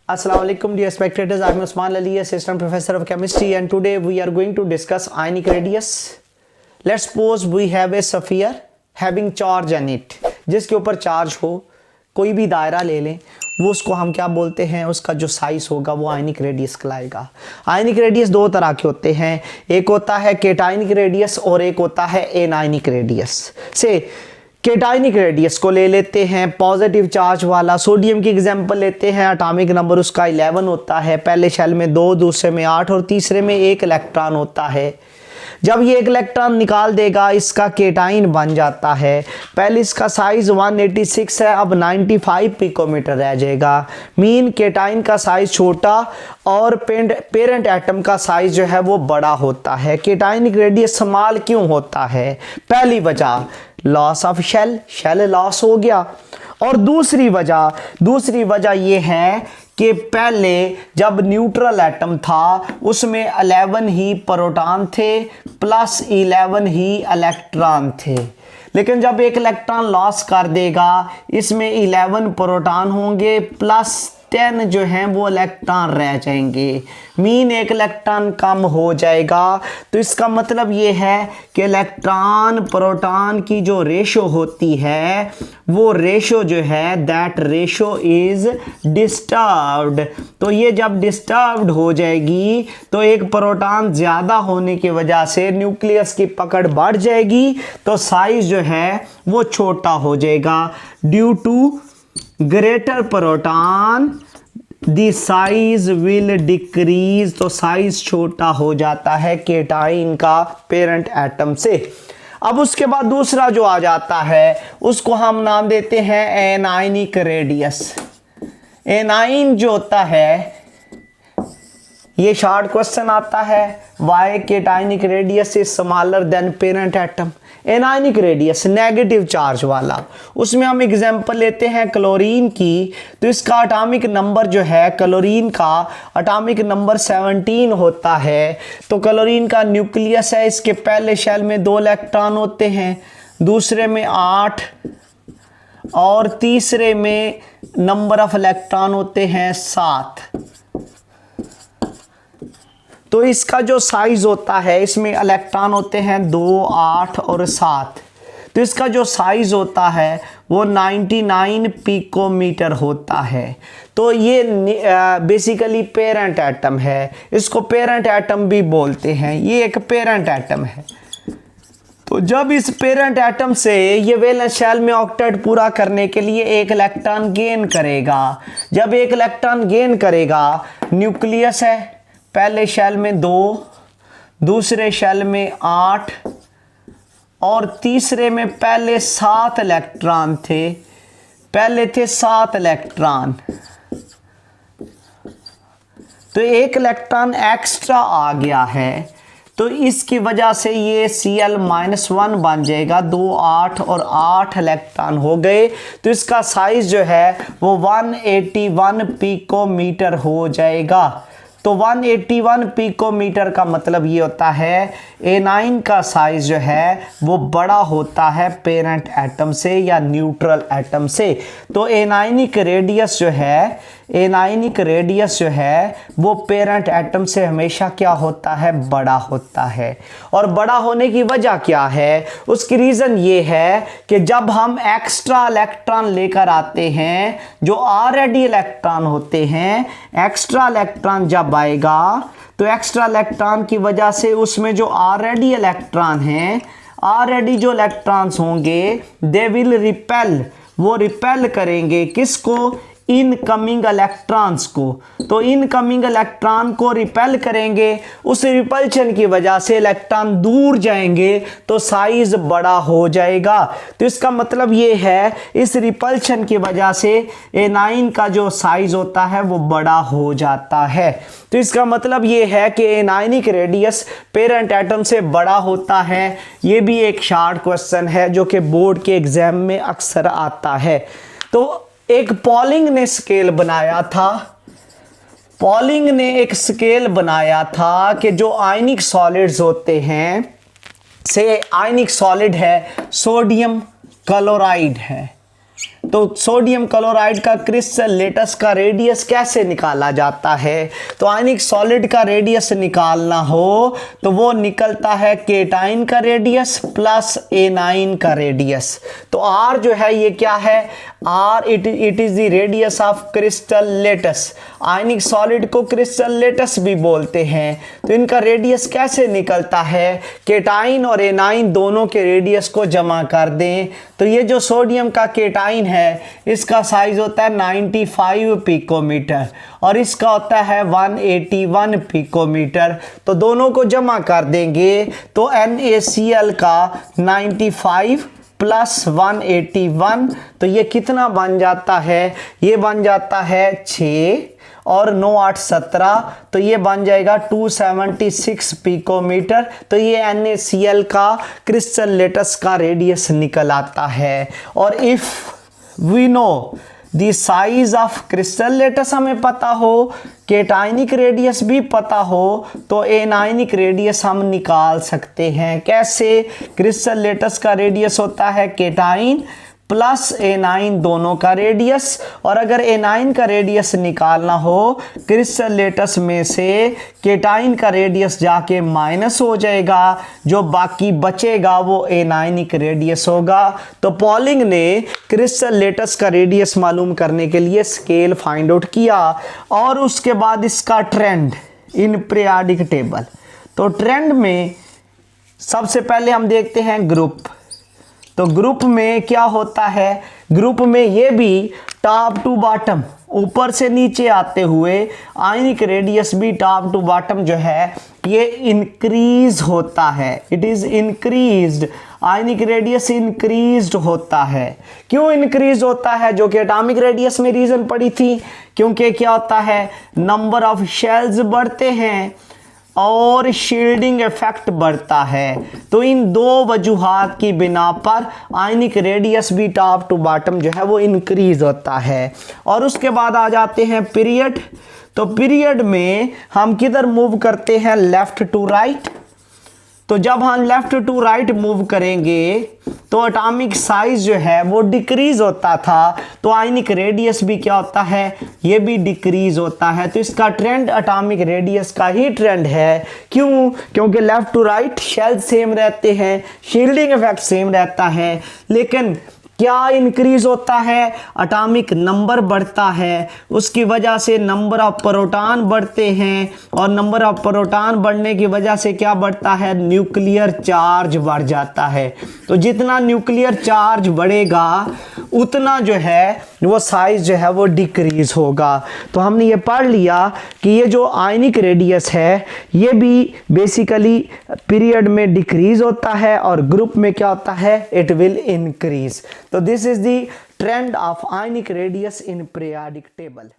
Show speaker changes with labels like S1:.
S1: Assalamu alaikum dear spectators, I am Usman Ali, assistant professor of chemistry, and today we are going to discuss ionic radius. Let's suppose we have a sphere having charge in it, जिसके ऊपर charge हो, कोई भी दायरा ले लें, वो उसको हम क्या बोलते हैं, उसका जो साइज होगा वो आयनिक रेडियस कहलाएगा। आयनिक रेडियस दो तरह के होते हैं, एक होता है केटायनिक रेडियस और एक होता है एनायनिक रेडियस। से केटायनिक रेडियस को ले लेते हैं, पॉजिटिव चार्ज वाला सोडियम की एग्जांपल लेते हैं। एटॉमिक नंबर उसका 11 होता है, पहले शेल में 2, दूसरे में 8 और तीसरे में 1 इलेक्ट्रॉन होता है। जब ये 1 इलेक्ट्रॉन निकाल देगा इसका केटाइन बन जाता है। पहले इसका साइज 186 है, अब 95 पिकोमीटर रह जाएगा। मीन केटाइन का साइज छोटा और पेरेंट एटम का साइज जो है वो बड़ा होता है। केटाइनिक रेडियस स्मॉल क्यों होता है? पहली वजह लॉस ऑफ शेल लॉस हो गया, और दूसरी वजह ये है कि पहले जब न्यूट्रल एटम था उसमें 11 ही प्रोटॉन थे प्लस 11 ही इलेक्ट्रॉन थे, लेकिन जब 1 इलेक्ट्रॉन लॉस कर देगा इसमें 11 प्रोटॉन होंगे प्लस 10 जो हैं वो इलेक्ट्रॉन रह जाएंगे। मीन 1 इलेक्ट्रॉन कम हो जाएगा। तो इसका मतलब ये है कि इलेक्ट्रॉन प्रोटॉन की जो रेशो होती है वो रेशो जो है दैट रेशो इज डिस्टर्ब्ड। तो ये जब डिस्टर्ब्ड हो जाएगी तो एक प्रोटॉन ज़्यादा होने की वजह से न्यूक्लियस की पकड़ बढ़ जाएगी, तो साइज जो है वो छोटा हो जाएगा। Due to greater proton the size will decrease, तो साइज छोटा हो जाता है केटाइन का पेरेंट एटम से। अब उसके बाद दूसरा जो आ जाता है उसको हम नाम देते हैं एनायनिक रेडियस। एनाइन जो होता है ये शॉर्ट क्वेश्चन आता है, why cationic radius is smaller than parent atom. Anionic radius negative charge वाला, उसमें हम एग्जांपल लेते हैं क्लोरीन की। तो इसका एटॉमिक नंबर जो है क्लोरीन का एटॉमिक नंबर 17 होता है। तो क्लोरीन का न्यूक्लियस है, इसके पहले शेल में 2 इलेक्ट्रॉन होते हैं, दूसरे में 8 और तीसरे में नंबर ऑफ इलेक्ट्रॉन होते हैं 7। तो इसका जो साइज होता है इसमें इलेक्ट्रॉन होते हैं 2, 8 और 7। तो इसका जो साइज होता है वो 99 पिकोमीटर होता है। तो ये बेसिकली पेरेंट एटम है, इसको पेरेंट एटम भी बोलते हैं। ये एक पेरेंट एटम है। तो जब इस पेरेंट एटम से ये वैलेंस शेल में ऑक्टेट पूरा करने के लिए 1 इलेक्ट्रॉन गेन करेगा। जब 1 इलेक्ट्रॉन गेन करेगा, न्यूक्लियस है, पहले शेल में 2, दूसरे शेल में 8 और तीसरे में पहले 7 इलेक्ट्रॉन थे, पहले थे 7 इलेक्ट्रॉन। तो 1 इलेक्ट्रॉन एक्स्ट्रा आ गया है, तो इसकी वजह से ये Cl-1 बन जाएगा। 2, 8 और 8 इलेक्ट्रॉन हो गए। तो इसका साइज जो है वो 181 पिकोमीटर हो जाएगा। तो 181 पिकोमीटर का मतलब ये होता है एनाइन का साइज जो है वो बड़ा होता है पेरेंट एटम से या न्यूट्रल एटम से। तो एनाइनिक रेडियस जो है वो पेरेंट एटम से हमेशा क्या होता है? बड़ा होता है। और बड़ा होने की वजह क्या है? उसकी रीज़न ये है कि जब हम एक्स्ट्रा इलेक्ट्रॉन लेकर आते हैं, जो ऑलरेडी इलेक्ट्रॉन होते हैं, एक्स्ट्रा इलेक्ट्रॉन जब आएगा तो एक्स्ट्रा इलेक्ट्रॉन की वजह से उसमें जो ऑलरेडी इलेक्ट्रॉन हैं, ऑलरेडी जो इलेक्ट्रॉन्स होंगे दे विल रिपेल, वो रिपेल करेंगे किसको? इनकमिंग इलेक्ट्रॉन्स को। तो इनकमिंग इलेक्ट्रॉन को रिपेल करेंगे, उस रिपल्शन की वजह से इलेक्ट्रॉन दूर जाएंगे तो साइज बड़ा हो जाएगा। तो इसका मतलब ये है इस रिपल्शन की वजह से एनाइन का जो साइज होता है वो बड़ा हो जाता है। तो इसका मतलब ये है कि एनायनिक रेडियस पेरेंट एटम से बड़ा होता है। ये भी एक शॉर्ट क्वेश्चन है जो कि बोर्ड के एग्जाम में अक्सर आता है। तो एक पॉलिंग ने स्केल बनाया था, पॉलिंग ने एक स्केल बनाया था कि जो आयनिक सॉलिड्स होते हैं, से आयनिक सॉलिड है सोडियम क्लोराइड है, तो सोडियम क्लोराइड का क्रिस्टल लेटस का रेडियस कैसे निकाला जाता है? तो आयनिक सॉलिड का रेडियस निकालना हो तो वो निकलता है केटाइन का रेडियस प्लस एनाइन का रेडियस। तो आर जो है ये क्या है? R it is the radius of crystal lattice. Ionic solid को क्रिस्टल लेटस भी बोलते हैं। तो इनका रेडियस कैसे निकलता है? केटाइन और एनाइन दोनों के रेडियस को जमा कर दें तो ये जो सोडियम का केटाइन है इसका साइज होता है 95 पिकोमीटर और इसका होता है 181 पिकोमीटर। तो दोनों को जमा कर देंगे तो NaCl का 95 प्लस 181 तो ये कितना बन जाता है? ये बन जाता है 6 और 9 8 17 तो ये बन जाएगा 276 पिकोमीटर। तो ये NaCl का क्रिस्टल लेटस का रेडियस निकल आता है। और if we know the size of crystal lattice हमें पता हो, केटाइनिक रेडियस भी पता हो तो एनाइनिक रेडियस हम निकाल सकते हैं। कैसे? क्रिस्टल लेटस का रेडियस होता है केटाइन प्लस एनाइन दोनों का रेडियस, और अगर एनाइन का रेडियस निकालना हो क्रिस्टल लेटस में से केटाइन का रेडियस जाके माइनस हो जाएगा, जो बाकी बचेगा वो एनाइनिक रेडियस होगा। तो पॉलिंग ने क्रिस्टल लेटस का रेडियस मालूम करने के लिए स्केल फाइंड आउट किया और उसके बाद इसका ट्रेंड इन पीरियोडिक टेबल। तो ट्रेंड में सबसे पहले हम देखते हैं ग्रुप। तो ग्रुप में क्या होता है? ग्रुप में ये भी टॉप टू बॉटम ऊपर से नीचे आते हुए आयनिक रेडियस भी टॉप टू बॉटम जो है ये इंक्रीज होता है। It is increased. Ionic radius increased होता है। क्यों इंक्रीज होता है? जो कि एटॉमिक रेडियस में रीजन पड़ी थी, क्योंकि क्या होता है नंबर ऑफ शेल्स बढ़ते हैं और शील्डिंग इफेक्ट बढ़ता है। तो इन दो वजूहात की बिना पर आयनिक रेडियस भी टॉप टू बॉटम जो है वो इंक्रीज होता है। और उसके बाद आ जाते हैं पीरियड। तो पीरियड में हम किधर मूव करते हैं? Left to right. तो जब हम लेफ्ट टू राइट मूव करेंगे तो एटॉमिक साइज जो है वो डिक्रीज होता था, तो आयनिक रेडियस भी क्या होता है? ये भी डिक्रीज होता है। तो इसका ट्रेंड एटॉमिक रेडियस का ही ट्रेंड है। क्यों? क्योंकि left to right shell same रहते हैं, शील्डिंग इफेक्ट सेम रहता है, लेकिन क्या इंक्रीज होता है? एटॉमिक नंबर बढ़ता है। उसकी वजह से नंबर ऑफ प्रोटॉन बढ़ते हैं और नंबर ऑफ प्रोटॉन बढ़ने की वजह से क्या बढ़ता है? न्यूक्लियर चार्ज बढ़ जाता है। तो जितना न्यूक्लियर चार्ज बढ़ेगा उतना जो है वो साइज जो है वो डिक्रीज होगा। तो हमने ये पढ़ लिया कि ये जो आयनिक रेडियस है ये भी बेसिकली पीरियड में डिक्रीज होता है और ग्रुप में क्या होता है? It will increase. तो this is the trend of ionic radius in periodic table.